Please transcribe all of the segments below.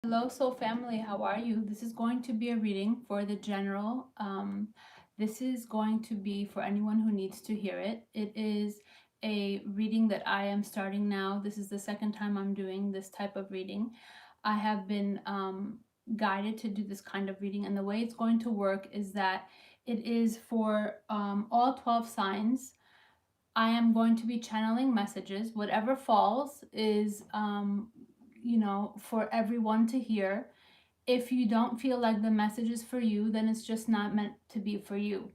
Hello, soul family. How are you? This is going to be a reading for the general. This is going to be for anyone who needs to hear it. It is a reading that I am starting now. This is the second time I'm doing this type of reading. I have been guided to do this kind of reading, and the way it's going to work is that it is for all 12 signs. I am going to be channeling messages. Whatever falls is for everyone to hear. If you don't feel like the message is for you, then it's just not meant to be for you.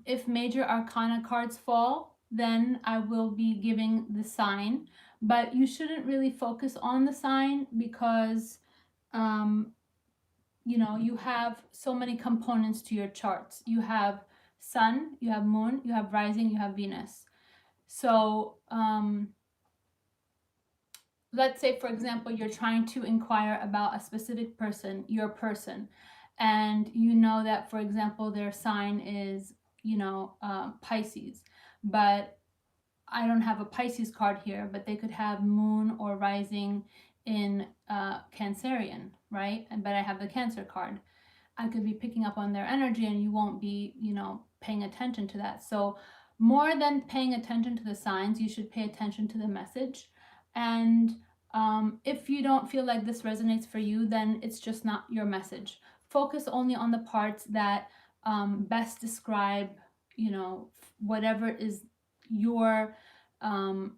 If major arcana cards fall, then I will be giving the sign, but you shouldn't really focus on the sign because you have so many components to your charts. You have sun, you have moon, you have rising, you have Venus. So let's say, for example, you're trying to inquire about a specific person, your person, and you know that, for example, their sign is, Pisces, but I don't have a Pisces card here, but they could have moon or rising in Cancerian, right? But I have the Cancer card. I could be picking up on their energy and you won't be, paying attention to that. So more than paying attention to the signs, you should pay attention to the message. And if you don't feel like this resonates for you, then it's just not your message. Focus only on the parts that best describe, whatever is your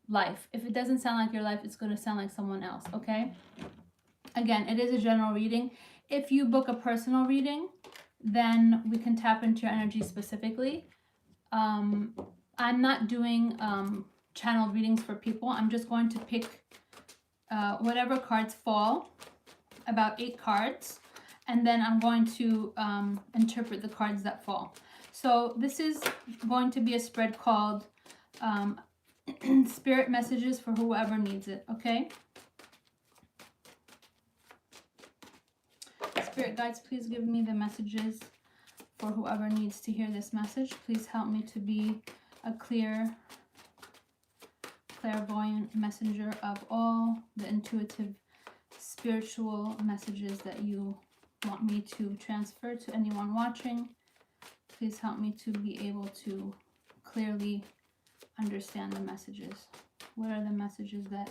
life. If it doesn't sound like your life, it's going to sound like someone else, okay? Again, it is a general reading. If you book a personal reading, then we can tap into your energy specifically. I'm not doing channeled readings for people. I'm just going to pick whatever cards fall, about 8 cards, and then I'm going to interpret the cards that fall. So this is going to be a spread called Spirit Messages for whoever needs it, okay? Spirit guides, please give me the messages for whoever needs to hear this message. Please help me to be a clairvoyant messenger of all the intuitive spiritual messages that you want me to transfer to anyone watching. Please help me to be able to clearly understand the messages. What are the messages that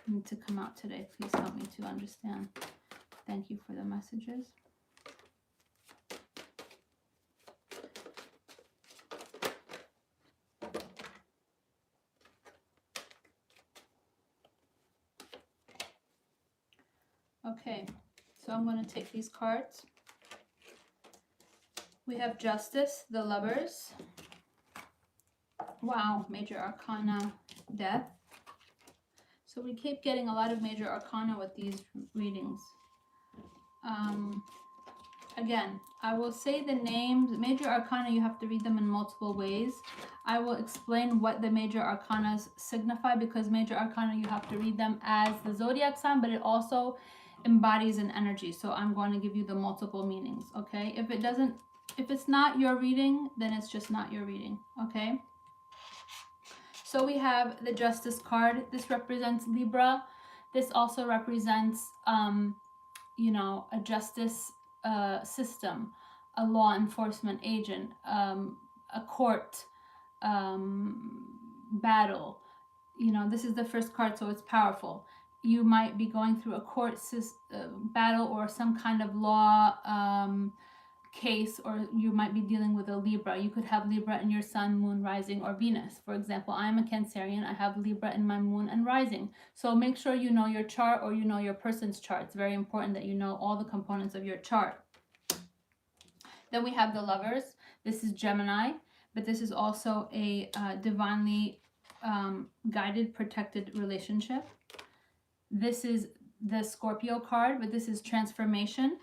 need to come out today? Please help me to understand. Thank you for the messages. Okay, so I'm going to take these cards. We have Justice, the Lovers. Wow, Major Arcana, Death. So we keep getting a lot of Major Arcana with these readings. Again, I will say the names. Major Arcana, you have to read them in multiple ways. I will explain what the Major Arcanas signify, because Major Arcana, you have to read them as the zodiac sign, but it also embodies an energy. So I'm going to give you the multiple meanings, okay? If it's not your reading, then it's just not your reading, okay? So we have the Justice card. This represents Libra. This also represents, a justice system, a law enforcement agent, a court battle. This is the first card, so it's powerful. You might be going through a court battle or some kind of law case, or you might be dealing with a Libra. You could have Libra in your sun, moon, rising, or Venus. For example, I'm a Cancerian. I have Libra in my moon and rising. So make sure you know your chart, or you know your person's chart. It's very important that you know all the components of your chart. Then we have the Lovers. This is Gemini, but this is also a divinely guided, protected relationship. This is the Scorpio card, but this is transformation.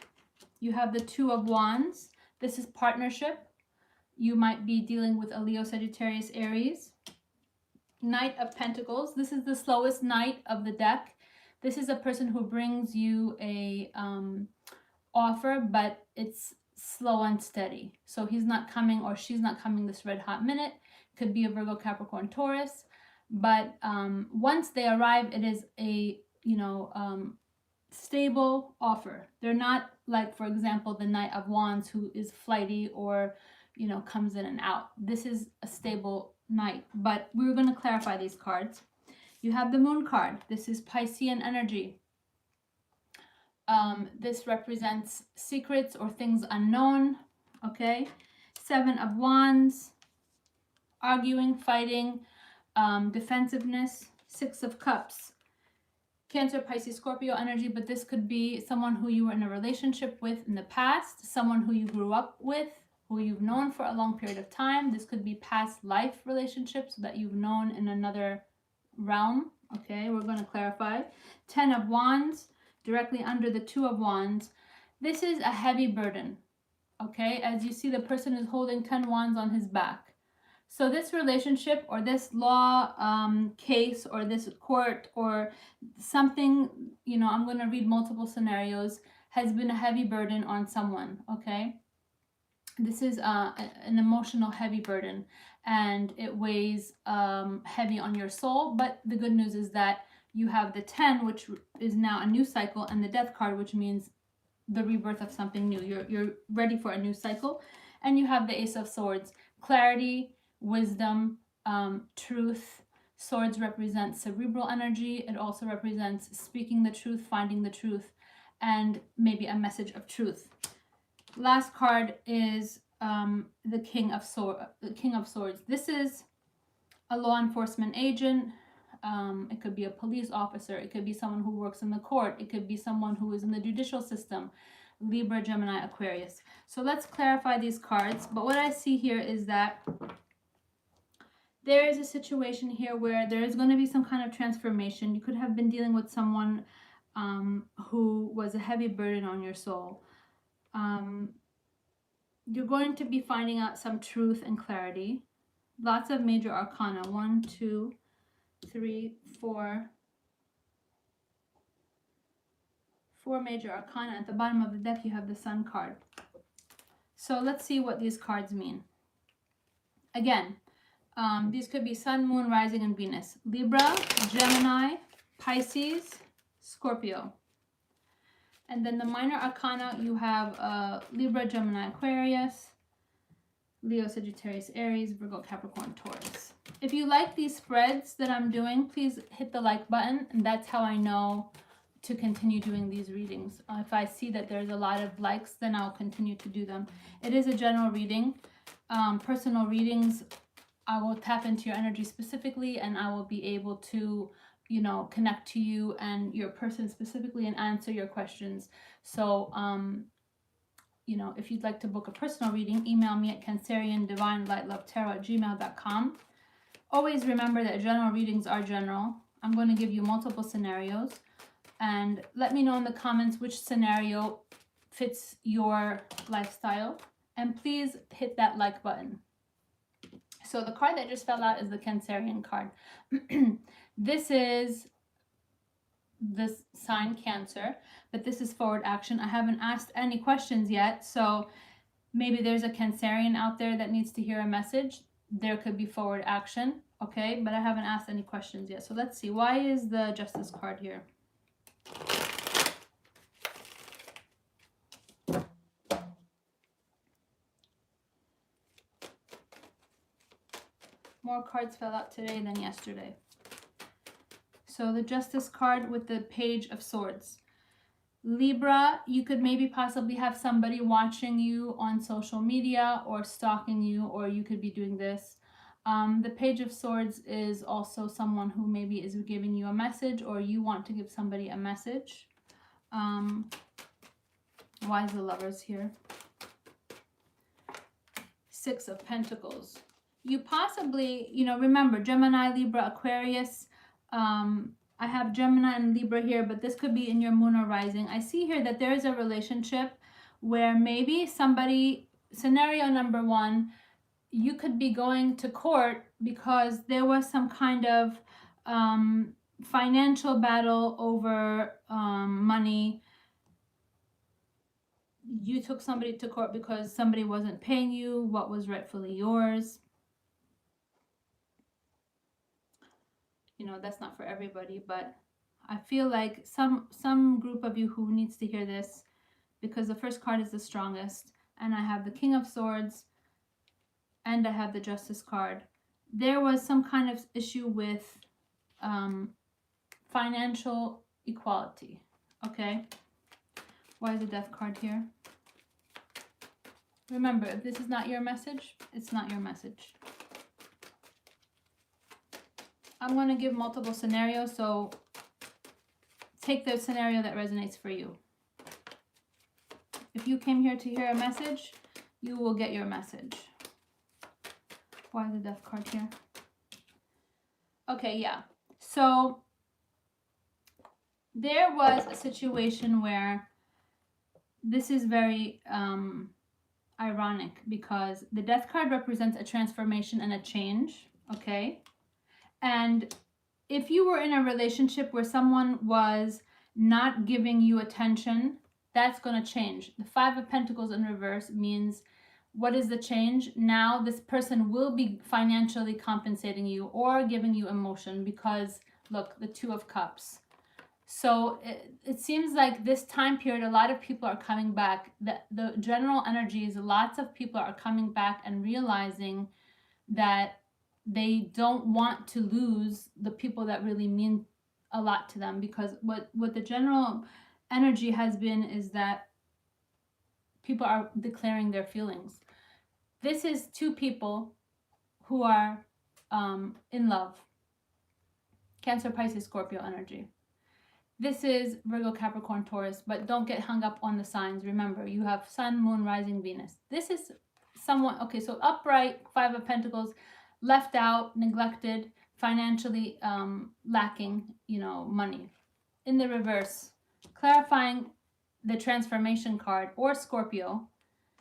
You have the Two of Wands. This is partnership. You might be dealing with a Leo, Sagittarius, Aries. Knight of Pentacles. This is the slowest knight of the deck. This is a person who brings you a offer, but it's slow and steady. So he's not coming, or she's not coming this red hot minute. Could be a Virgo, Capricorn, Taurus. But once they arrive, it is a, stable offer. They're not like, for example, the Knight of Wands, who is flighty or, you know, comes in and out. This is a stable knight. But we're going to clarify these cards. You have the Moon card. This is Piscean energy. This represents secrets or things unknown. Okay. Seven of Wands, arguing, fighting, defensiveness. Six of Cups, Cancer, Pisces, Scorpio energy, but this could be someone who you were in a relationship with in the past, someone who you grew up with, who you've known for a long period of time. This could be past life relationships that you've known in another realm. Okay, we're going to clarify. 10 of Wands, directly under the 2 of Wands. This is a heavy burden. Okay, as you see, the person is holding 10 wands on his back. So this relationship or this law case or this court or something, you know, I'm going to read multiple scenarios, has been a heavy burden on someone, okay? This is an emotional heavy burden, and it weighs heavy on your soul. But the good news is that you have the 10, which is now a new cycle, and the Death card, which means the rebirth of something new. You're ready for a new cycle. And you have the Ace of Swords, clarity, wisdom, truth. Swords represent cerebral energy. It also represents speaking the truth, finding the truth, and maybe a message of truth. Last card is the King of Swords. This is a law enforcement agent. It could be a police officer. It could be someone who works in the court. It could be someone who is in the judicial system. Libra, Gemini, Aquarius. So let's clarify these cards. But what I see here is that there is a situation here where there is going to be some kind of transformation. You could have been dealing with someone who was a heavy burden on your soul. You're going to be finding out some truth and clarity. Lots of major arcana. 1, 2, 3, 4. 4 major arcana. At the bottom of the deck, you have the Sun card. So let's see what these cards mean. Again, these could be Sun, Moon, Rising, and Venus. Libra, Gemini, Pisces, Scorpio. And then the minor arcana, you have Libra, Gemini, Aquarius, Leo, Sagittarius, Aries, Virgo, Capricorn, Taurus. If you like these spreads that I'm doing, please hit the like button, and that's how I know to continue doing these readings. If I see that there's a lot of likes, then I'll continue to do them. It is a general reading. Personal readings, I will tap into your energy specifically, and I will be able to, you know, connect to you and your person specifically and answer your questions. So, you know, if you'd like to book a personal reading, email me at canceriandivinelightlovetarot@gmail.com. Always remember that general readings are general. I'm going to give you multiple scenarios, and let me know in the comments which scenario fits your lifestyle, and please hit that like button. So the card that just fell out is the Cancerian card. This is the sign Cancer, but this is forward action. I haven't asked any questions yet, so maybe there's a Cancerian out there that needs to hear a message. There could be forward action, okay? But I haven't asked any questions yet. So let's see. Why is the Justice card here? More cards fell out today than yesterday. So the Justice card with the Page of Swords. Libra, you could maybe possibly have somebody watching you on social media or stalking you, or you could be doing this. The Page of Swords is also someone who maybe is giving you a message, or you want to give somebody a message. Why is the Lovers here? Six of Pentacles. You possibly, you know, remember Gemini, Libra, Aquarius. I have Gemini and Libra here, but this could be in your moon or rising. I see here that there is a relationship where maybe somebody, scenario number one, you could be going to court because there was some kind of financial battle over money. You took somebody to court because somebody wasn't paying you what was rightfully yours. You know, that's not for everybody, but I feel like some group of you who needs to hear this, because the first card is the strongest, and I have the King of Swords and I have the Justice card. There was some kind of issue with financial equality. Okay, why is the Death card here? Remember, if this is not your message, it's not your message. I'm going to give multiple scenarios, so take the scenario that resonates for you. If you came here to hear a message, you will get your message. Why is the Death card here? Okay, yeah. So there was a situation where this is very ironic, because the Death card represents a transformation and a change, okay? And if you were in a relationship where someone was not giving you attention, that's going to change. The Five of Pentacles in reverse means, what is the change? Now this person will be financially compensating you or giving you emotion, because look, the Two of Cups. So it seems like this time period, a lot of people are coming back. The general energy is lots of people are coming back and realizing that they don't want to lose the people that really mean a lot to them, because what the general energy has been is that people are declaring their feelings. This is two people who are in love. Cancer, Pisces, Scorpio energy. This is Virgo, Capricorn, Taurus, but don't get hung up on the signs. Remember, you have Sun, Moon, Rising, Venus. This is someone, okay, so upright, Five of Pentacles, left out, neglected, financially lacking, money. In the reverse, clarifying the transformation card, or Scorpio.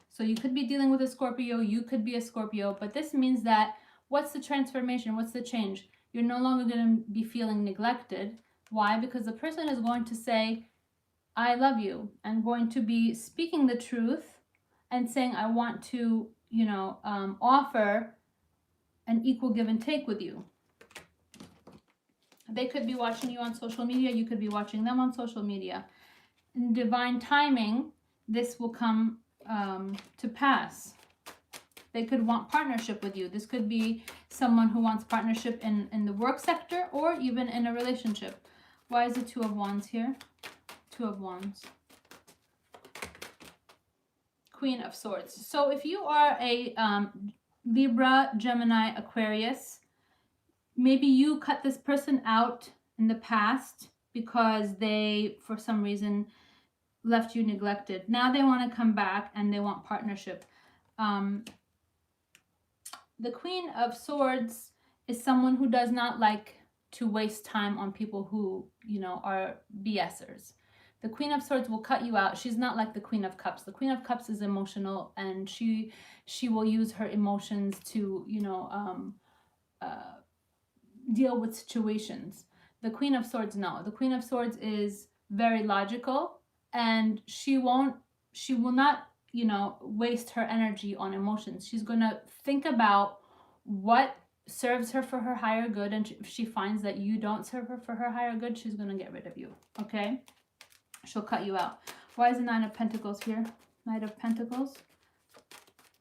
So you could be dealing with a Scorpio, you could be a Scorpio, but this means that, what's the transformation? What's the change? You're no longer going to be feeling neglected. Why? Because the person is going to say, I love you, and going to be speaking the truth and saying, I want to, offer an equal give and take with you. They could be watching you on social media. You could be watching them on social media. In divine timing, this will come to pass. They could want partnership with you. This could be someone who wants partnership in the work sector, or even in a relationship. Why is the Two of Wands here? Two of Wands. Queen of Swords. So if you are a Libra, Gemini, Aquarius, maybe you cut this person out in the past because they, for some reason, left you neglected. Now they want to come back and they want partnership. The Queen of Swords is someone who does not like to waste time on people who, are BSers. The Queen of Swords will cut you out. She's not like the Queen of Cups. The Queen of Cups is emotional, and she will use her emotions to, deal with situations. The Queen of Swords, no. The Queen of Swords is very logical, and she will not, waste her energy on emotions. She's going to think about what serves her for her higher good, and if she finds that you don't serve her for her higher good, she's going to get rid of you, okay? She'll cut you out. Why is the Nine of Pentacles here? Knight of Pentacles.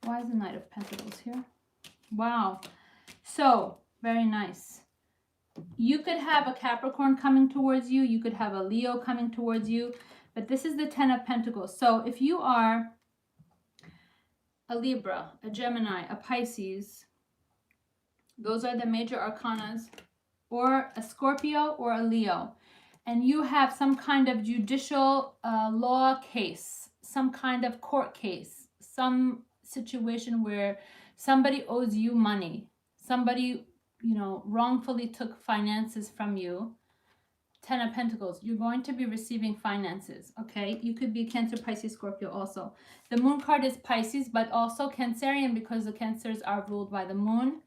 Why is the Knight of Pentacles here? Wow. So, very nice. You could have a Capricorn coming towards you. You could have a Leo coming towards you. But this is the Ten of Pentacles. So, if you are a Libra, a Gemini, a Pisces, those are the major arcanas, or a Scorpio or a Leo, and you have some kind of judicial law case, some kind of court case, some situation where somebody owes you money, somebody, wrongfully took finances from you. Ten of Pentacles, you're going to be receiving finances, okay? You could be Cancer, Pisces, Scorpio also. The Moon card is Pisces, but also Cancerian, because the Cancers are ruled by the Moon.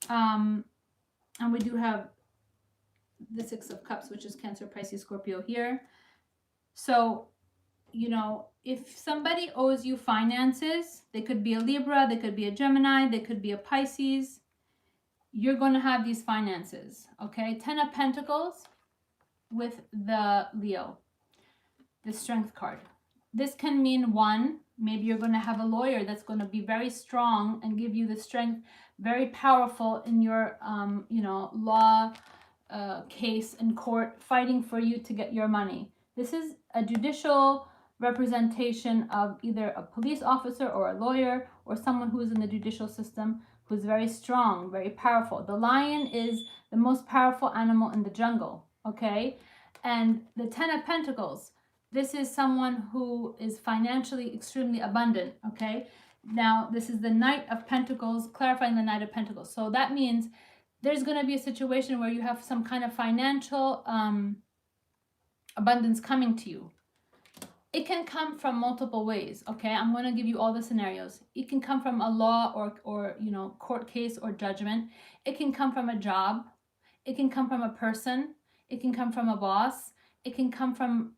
And we do have the Six of Cups, which is Cancer, Pisces, Scorpio here. So, if somebody owes you finances, they could be a Libra, they could be a Gemini, they could be a Pisces. You're going to have these finances, okay? Ten of Pentacles. with the Leo, the Strength card. This can mean one, maybe you're going to have a lawyer that's going to be very strong and give you the strength, very powerful in your, law case in court, fighting for you to get your money. This is a judicial representation of either a police officer or a lawyer or someone who is in the judicial system who's very strong, very powerful. The lion is the most powerful animal in the jungle, okay? And the Ten of Pentacles, this is someone who is financially extremely abundant, okay? Now, this is the Knight of Pentacles, clarifying the Knight of Pentacles. So that means there's going to be a situation where you have some kind of financial abundance coming to you. It can come from multiple ways, okay? I'm going to give you all the scenarios. It can come from a law or court case or judgment. It can come from a job. It can come from a person. It can come from a boss. It can come from,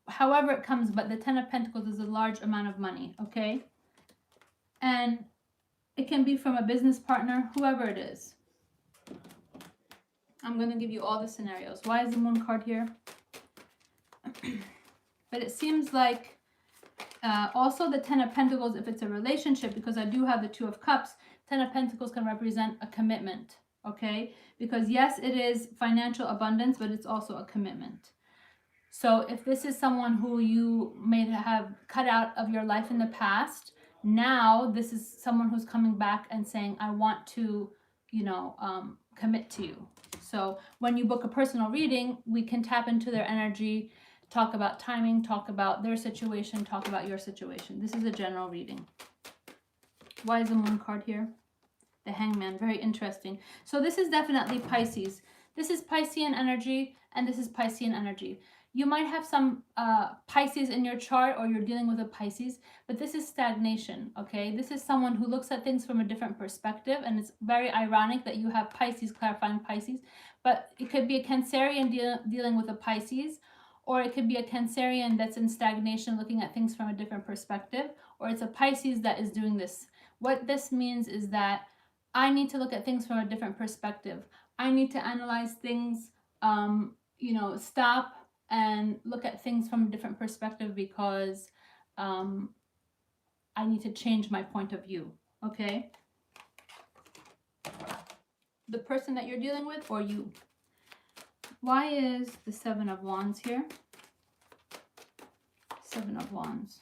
however it comes, but the Ten of Pentacles is a large amount of money, okay? And it can be from a business partner, whoever it is. I'm going to give you all the scenarios. Why is the Moon card here? But it seems like also the Ten of Pentacles, if it's a relationship, because I do have the Two of Cups, Ten of Pentacles can represent a commitment, okay? Because yes, it is financial abundance, but it's also a commitment. So if this is someone who you may have cut out of your life in the past, now this is someone who's coming back and saying, I want to, commit to you. So when you book a personal reading, we can tap into their energy, talk about timing, talk about their situation, talk about your situation. This is a general reading. Why is the Moon card here? The Hangman, very interesting. So this is definitely Pisces. This is Piscean energy, and this is Piscean energy. You might have some Pisces in your chart, or you're dealing with a Pisces, but this is stagnation, okay? This is someone who looks at things from a different perspective, and it's very ironic that you have Pisces clarifying Pisces, but it could be a Cancerian dealing with a Pisces, or it could be a Cancerian that's in stagnation looking at things from a different perspective, or it's a Pisces that is doing this. What this means is that I need to look at things from a different perspective. I need to analyze things, stop and look at things from a different perspective because I need to change my point of view, okay? The person that you're dealing with or you. Why is the Seven of Wands here? Seven of Wands.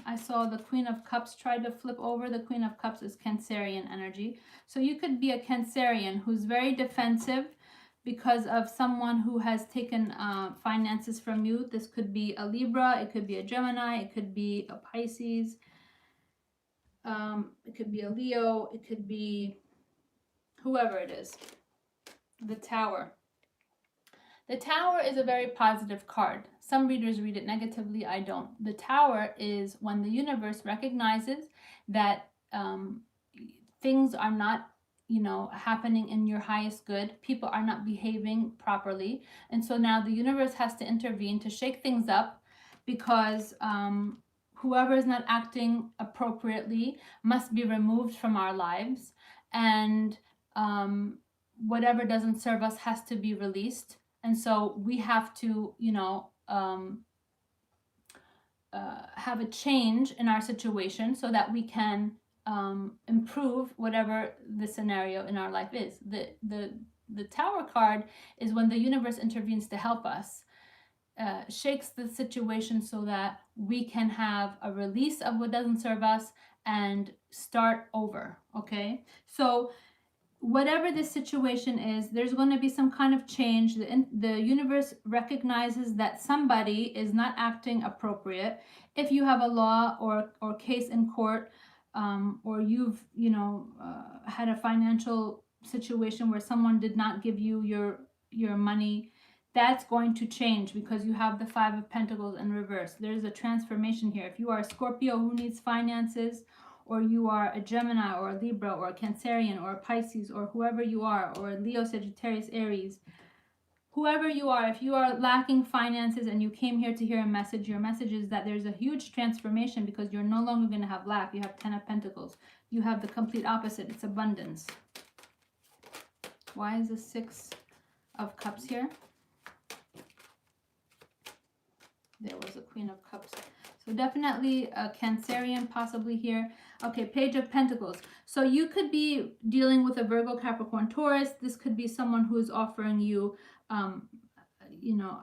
I saw the Queen of Cups try to flip over. The Queen of Cups is Cancerian energy. So you could be a Cancerian who's very defensive because of someone who has taken finances from you. This could be a Libra, it could be a Gemini, it could be a Pisces, it could be a Leo, it could be whoever it is. The Tower. The Tower is a very positive card. Some readers read it negatively, I don't. The Tower is when the universe recognizes that things are not happening in your highest good. People are not behaving properly. And so now the universe has to intervene to shake things up because whoever is not acting appropriately must be removed from our lives. And whatever doesn't serve us has to be released. And so we have to, have a change in our situation so that we can improve whatever the scenario in our life is. The Tower card is when the universe intervenes to help us, shakes the situation so that we can have a release of what doesn't serve us and start over, okay? So whatever this situation is, there's going to be some kind of change. The universe recognizes that somebody is not acting appropriate. If you have a law or case in court, or you've had a financial situation where someone did not give you your money, that's going to change because you have the Five of Pentacles in reverse. There's a transformation here. If you are a Scorpio who needs finances, or you are a Gemini or a Libra or a Cancerian or a Pisces or whoever you are, or a Leo, Sagittarius, Aries, whoever you are, if you are lacking finances and you came here to hear a message, your message is that there's a huge transformation because you're no longer going to have lack. You have Ten of Pentacles. You have the complete opposite. It's abundance. Why is the Six of Cups here? There was a Queen of Cups. So definitely a Cancerian possibly here. Okay, Page of Pentacles. So you could be dealing with a Virgo, Capricorn, Taurus. This could be someone who's offering you, you know,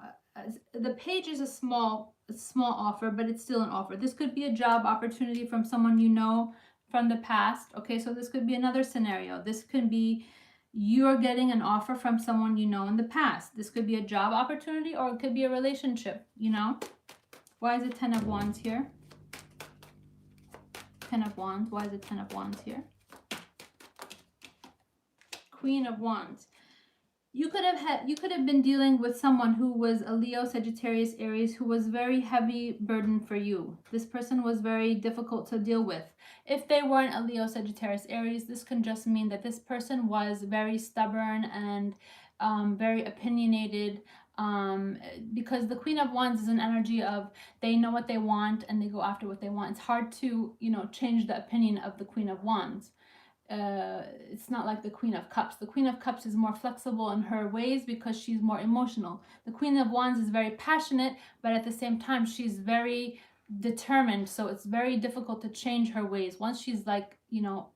the page is a small offer, but it's still an offer. This could be a job opportunity from someone you know from the past. Okay, so this could be another scenario. This could be you're getting an offer from someone you know in the past. This could be a job opportunity or it could be a relationship, you know. Why is it 10 of Wands here? 10 of Wands. Why is it 10 of Wands here? Queen of Wands. You could have been dealing with someone who was a Leo, Sagittarius, Aries, who was very heavy burden for you. This person was very difficult to deal with. If they weren't a Leo, Sagittarius, Aries, this can just mean that this person was very stubborn and very opinionated, because the Queen of Wands is an energy of they know what they want and they go after what they want. It's hard to, you know, change the opinion of the Queen of Wands. It's not like the Queen of Cups. The Queen of Cups is more flexible in her ways because she's more emotional. The Queen of Wands is very passionate, but at the same time, she's very determined. So it's very difficult to change her ways. Once she's like, you know,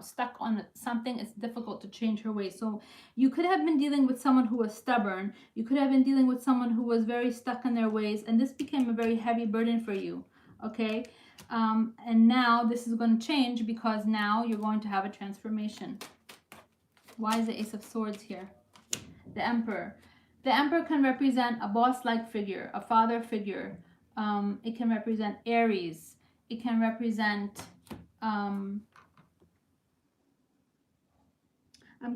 stuck on something, it's difficult to change her ways. So you could have been dealing with someone who was stubborn. You could have been dealing with someone who was very stuck in their ways, and this became a very heavy burden for you. Okay. And now this is going to change because now you're going to have a transformation. Why is the Ace of Swords here? The Emperor. The Emperor can represent a boss-like figure, a father figure. It can represent Aries. It can represent, I'm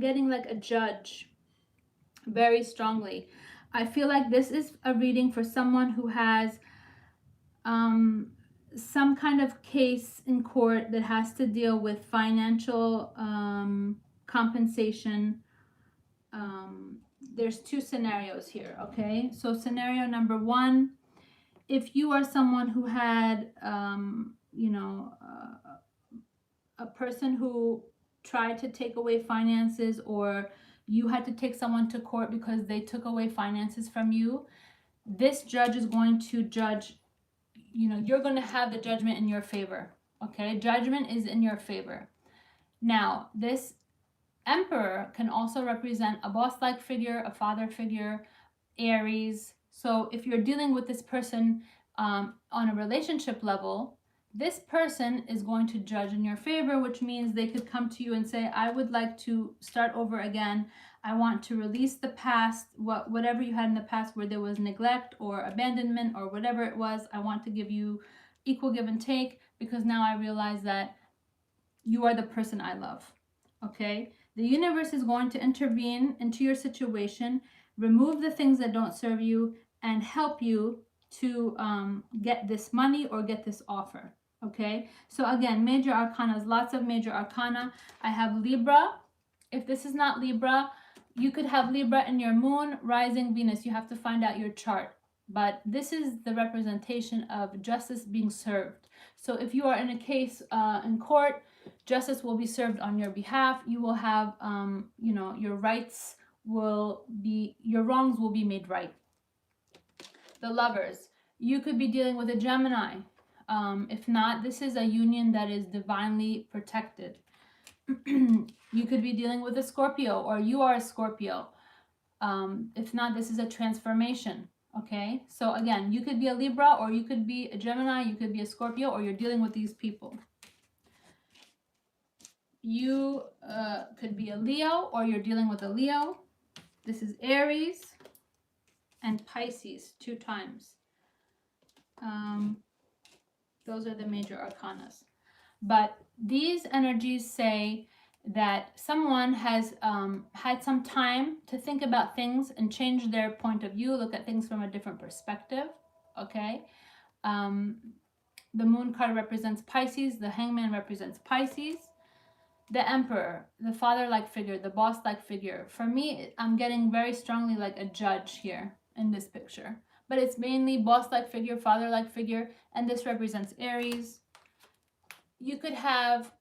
getting like a judge very strongly. I feel like this is a reading for someone who has some kind of case in court that has to deal with financial compensation. There's two scenarios here, okay? So scenario number one, if you are someone who had, you know, a person who tried to take away finances, or you had to take someone to court because they took away finances from you, this judge is going to judge. You know, you're going to have the judgment in your favor. Okay, judgment is in your favor. Now, this Emperor can also represent a boss-like figure, a father figure, Aries. So if you're dealing with this person on a relationship level, this person is going to judge in your favor, which means they could come to you and say, I would like to start over again. I want to release the past, whatever you had in the past where there was neglect or abandonment or whatever it was. I want to give you equal give and take because now I realize that you are the person I love. Okay? The universe is going to intervene into your situation, remove the things that don't serve you, and help you to get this money or get this offer. Okay? So again, major arcanas, lots of major arcana. I have Libra. If this is not Libra, you could have Libra in your moon, rising, Venus. You have to find out your chart. But this is the representation of justice being served. So if you are in a case in court, justice will be served on your behalf. You will have, you know, your rights will be, your wrongs will be made right. The Lovers. You could be dealing with a Gemini. If not, this is a union that is divinely protected. You could be dealing with a Scorpio, or you are a Scorpio. If not, this is a transformation. Okay, so again, you could be a Libra, or you could be a Gemini, you could be a Scorpio, or you're dealing with these people. You could be a Leo, or you're dealing with a Leo. This is Aries and Pisces 2 times. Those are the major arcanas. But these energies say that someone has had some time to think about things and change their point of view, look at things from a different perspective, okay? The Moon card represents Pisces, the Hangman represents Pisces. The Emperor, the father-like figure, the boss-like figure. For me, I'm getting very strongly like a judge here in this picture. But it's mainly boss-like figure, father-like figure, and this represents Aries. You could have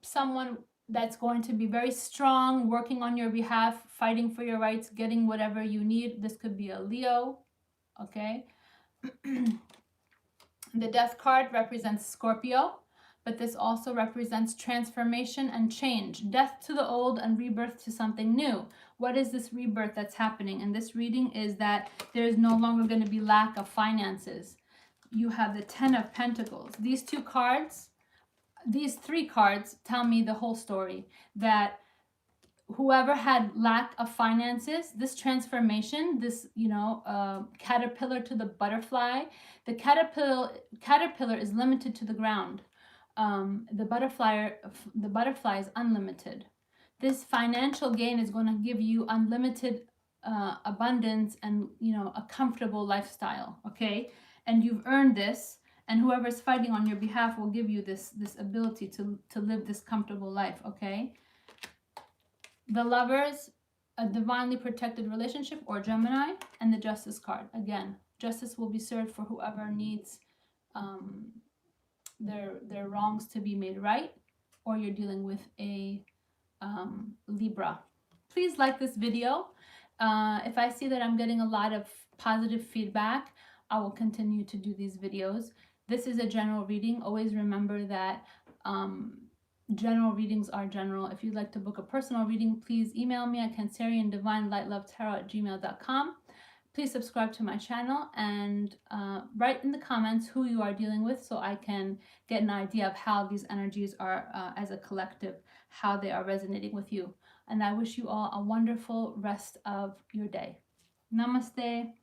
someone that's going to be very strong, working on your behalf, fighting for your rights, getting whatever you need. This could be a Leo, okay? The Death card represents Scorpio, but this also represents transformation and change, death to the old and rebirth to something new. What is this rebirth that's happening? In this reading is that there is no longer going to be lack of finances. You have the Ten of Pentacles. These two cards, these three cards tell me the whole story, that whoever had lack of finances, this transformation, this, caterpillar to the butterfly, the caterpillar is limited to the ground. The butterfly is unlimited. This financial gain is going to give you unlimited abundance and, a comfortable lifestyle, okay? And you've earned this, and whoever's fighting on your behalf will give you this ability to live this comfortable life, okay? The Lovers, a divinely protected relationship, or Gemini, and the Justice card. Again, justice will be served for whoever needs their wrongs to be made right, or you're dealing with a Libra. Please like this video. If I see that I'm getting a lot of positive feedback, I will continue to do these videos. This is a general reading. Always remember that general readings are general. If you'd like to book a personal reading, please email me at canceriandivinelightlovetarot@gmail.com. Please subscribe to my channel and write in the comments who you are dealing with, so I can get an idea of how these energies are, as a collective, how they are resonating with you. And I wish you all a wonderful rest of your day. Namaste.